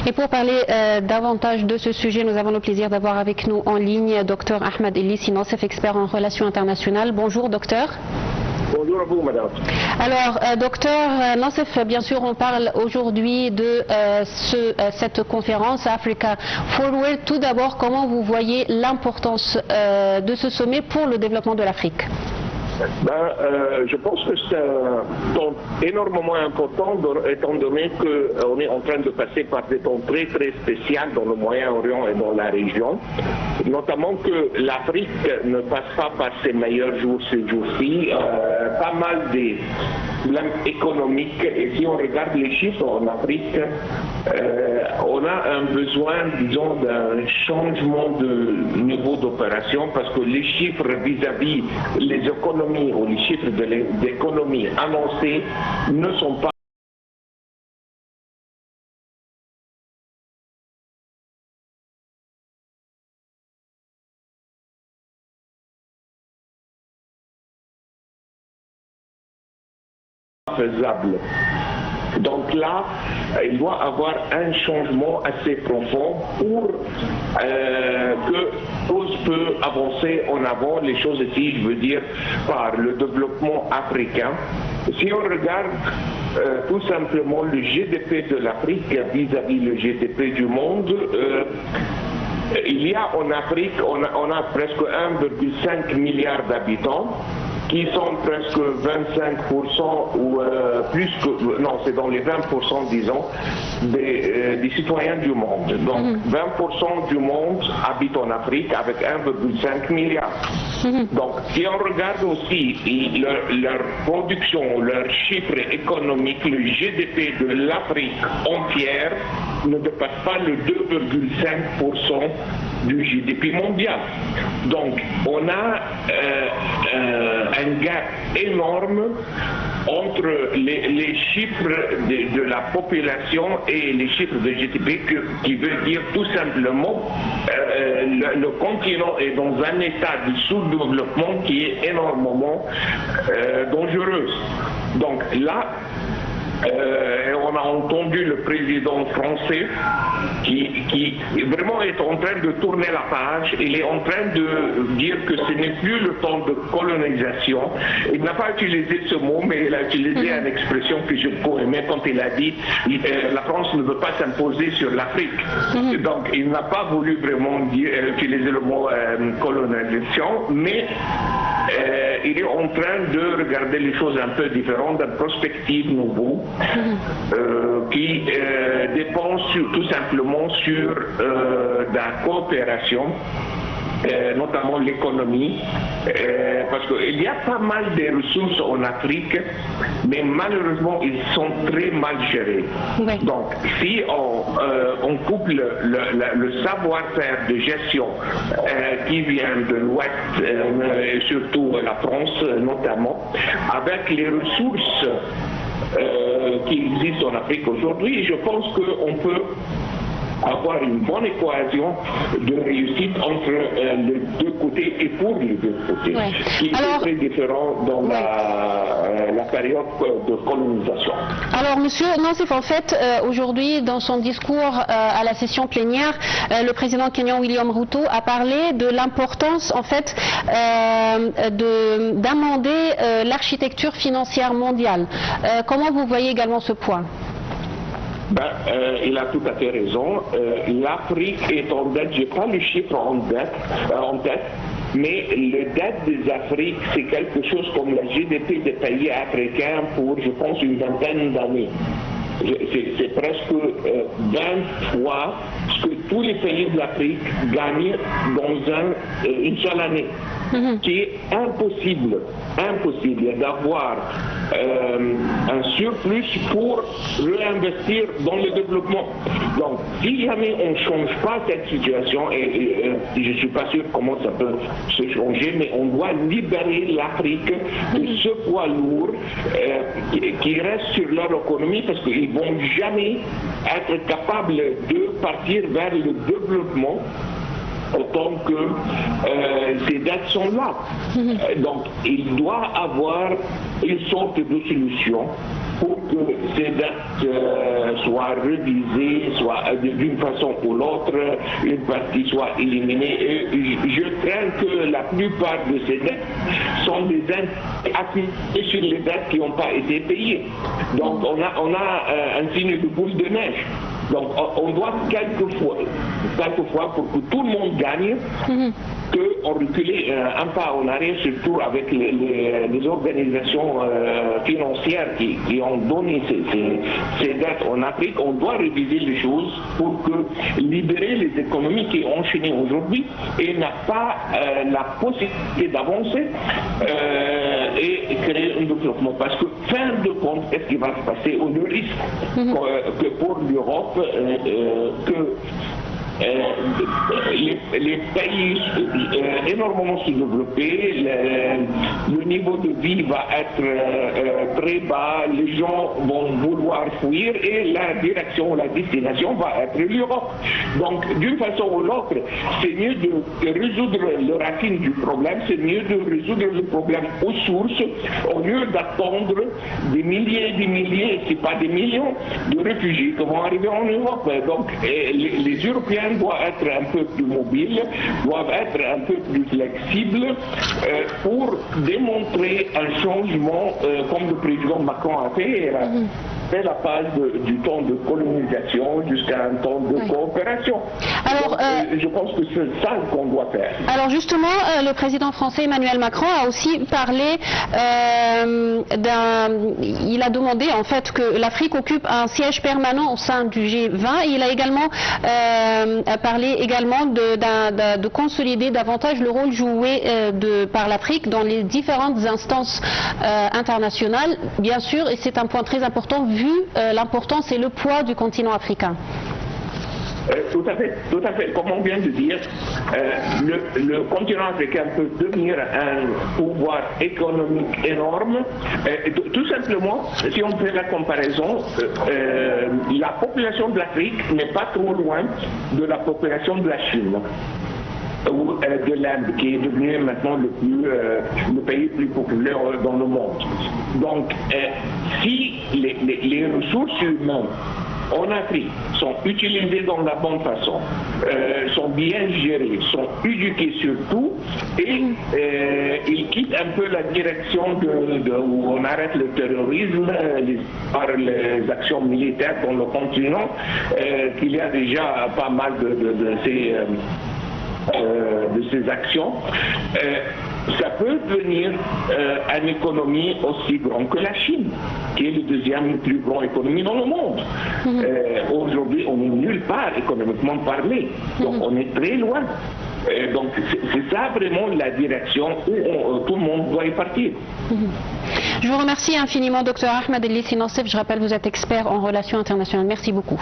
Et pour parler davantage de ce sujet, nous avons le plaisir d'avoir avec nous en ligne Dr Ahmed Ellissi Nassef, expert en relations internationales. Bonjour docteur. Bonjour à vous, madame. Alors, docteur Nassef, bien sûr, on parle aujourd'hui de cette conférence Africa Forward. Tout d'abord, comment vous voyez l'importance de ce sommet pour le développement de l'Afrique? Je pense que c'est énormément important étant donné qu'on est en train de passer par des temps très très spéciaux dans le Moyen-Orient et dans la région, notamment que l'Afrique ne passe pas par ses meilleurs jours ces jours-ci, pas mal des problèmes économiques, et si on regarde les chiffres en Afrique, on a un besoin, disons, d'un changement de niveau d'opération parce que les chiffres vis-à-vis les économies ou les chiffres de l'économie annoncés ne sont pas faisables. Donc là, il doit y avoir un changement assez profond pour que tout peut avancer en avant, les choses ici, je veux dire, par le développement africain. Si on regarde tout simplement le GDP de l'Afrique vis-à-vis le GDP du monde, il y a en Afrique, on a presque 1,5 milliard d'habitants, qui sont presque 25% ou plus que, non, c'est dans les 20%, disons, des citoyens du monde. Donc 20% du monde habite en Afrique avec 1,5 milliard. Donc si on regarde aussi leur production, leurs chiffres économiques, le GDP de l'Afrique entière ne dépasse pas le 2,5% du GDP mondial. Donc on a un gap énorme entre les chiffres de la population et les chiffres de GDP, qui veut dire tout simplement le continent est dans un état de sous-développement qui est énormément dangereux. Donc là, on a entendu le président français qui vraiment est en train de tourner la page. Il est en train de dire que ce n'est plus le temps de colonisation. Il n'a pas utilisé ce mot, mais il a utilisé une expression que je peux aimer quand il a dit la France ne veut pas s'imposer sur l'Afrique. Donc il n'a pas voulu vraiment utiliser le mot colonisation, mais il est en train de regarder les choses un peu différentes, d'une prospective nouveau, qui dépend tout simplement sur la coopération, notamment l'économie, parce qu'il y a pas mal de ressources en Afrique, mais malheureusement ils sont très mal gérés. Oui. Donc si on couple le savoir-faire de gestion qui vient de l'Ouest, et surtout la France notamment, avec les ressources qui existent en Afrique aujourd'hui, je pense qu'on peut avoir une bonne équation de réussite entre les deux côtés et pour les deux côtés, qui est très différent dans la période de colonisation. Alors, Monsieur Nassef, en fait, aujourd'hui, dans son discours à la session plénière, le président kenyan William Ruto a parlé de l'importance, en fait, d'amender l'architecture financière mondiale. Comment vous voyez également ce point? Il a tout à fait raison. L'Afrique est en dette, je n'ai pas le chiffre en tête, mais le dette des Afriques, c'est quelque chose comme la GDP des pays africains pour, je pense, une vingtaine d'années. C'est presque 20 fois ce que tous les pays de l'Afrique gagnent dans une seule année. Qui est impossible d'avoir un surplus pour réinvestir dans le développement. Donc, si jamais on ne change pas cette situation, et je ne suis pas sûr comment ça peut se changer, mais on doit libérer l'Afrique de ce poids lourd qui reste sur leur économie, parce qu'ils ne vont jamais être capables de partir vers le développement autant que ces dettes sont là. Donc il doit avoir une sorte de solution pour que ces dates soient révisées, soit d'une façon ou l'autre, une partie soit éliminée. Et je crains que la plupart de ces dettes sont des dettes appliquées sur les dettes qui n'ont pas été payées. Donc on a un signe de boule de neige. Donc on doit quelquefois pour que tout le monde gagne, qu'on recule un pas en arrière, surtout avec les organisations financières qui ont donné ces dettes en Afrique. On doit réviser les choses pour que libérer les économies qui ont enchaîné aujourd'hui et n'a pas la possibilité d'avancer et créer un développement. Parce que fin de compte, qu'est-ce qui va se passer? On risque que pour l'Europe, que les pays énormément sous-développés, le niveau de vie va être très bas, les gens vont vouloir fuir et la direction, la destination va être l'Europe. Donc d'une façon ou l'autre, c'est mieux de résoudre le racine du problème, c'est mieux de résoudre le problème aux sources, au lieu d'attendre des milliers, si pas des millions, de réfugiés qui vont arriver en Europe. Donc les Européens doivent être un peu plus mobiles, doivent être un peu plus flexibles pour démontrer un changement comme le président Macron a fait. C'est la page du temps de colonisation jusqu'à un temps de coopération. Alors, donc, je pense que c'est ça qu'on doit faire. Alors justement, le président français Emmanuel Macron a aussi parlé il a demandé en fait que l'Afrique occupe un siège permanent au sein du G20. Il a également parlé également de consolider davantage le rôle joué par l'Afrique dans les différentes instances internationales, bien sûr, et c'est un point très important vu l'importance et le poids du continent africain. Tout à fait. Comme on vient de dire, le continent africain peut devenir un pouvoir économique énorme. Tout simplement, si on fait la comparaison, la population de l'Afrique n'est pas trop loin de la population de la Chine ou de l'Inde, qui est devenu maintenant le pays le plus populaire dans le monde. Donc, si les ressources humaines en Afrique sont utilisées dans la bonne façon, sont bien gérées, sont éduquées surtout, et ils quittent un peu la direction où on arrête le terrorisme par les actions militaires dans le continent, qu'il y a déjà pas mal de ces actions, ça peut devenir une économie aussi grande que la Chine, qui est le deuxième plus grand économie dans le monde. Aujourd'hui, on n'est nulle part économiquement parlé, donc on est très loin. Donc c'est ça vraiment la direction où tout le monde doit y partir. Je vous remercie infiniment, Dr Ahmed El Lissi Nassef. Je rappelle, vous êtes expert en relations internationales. Merci beaucoup.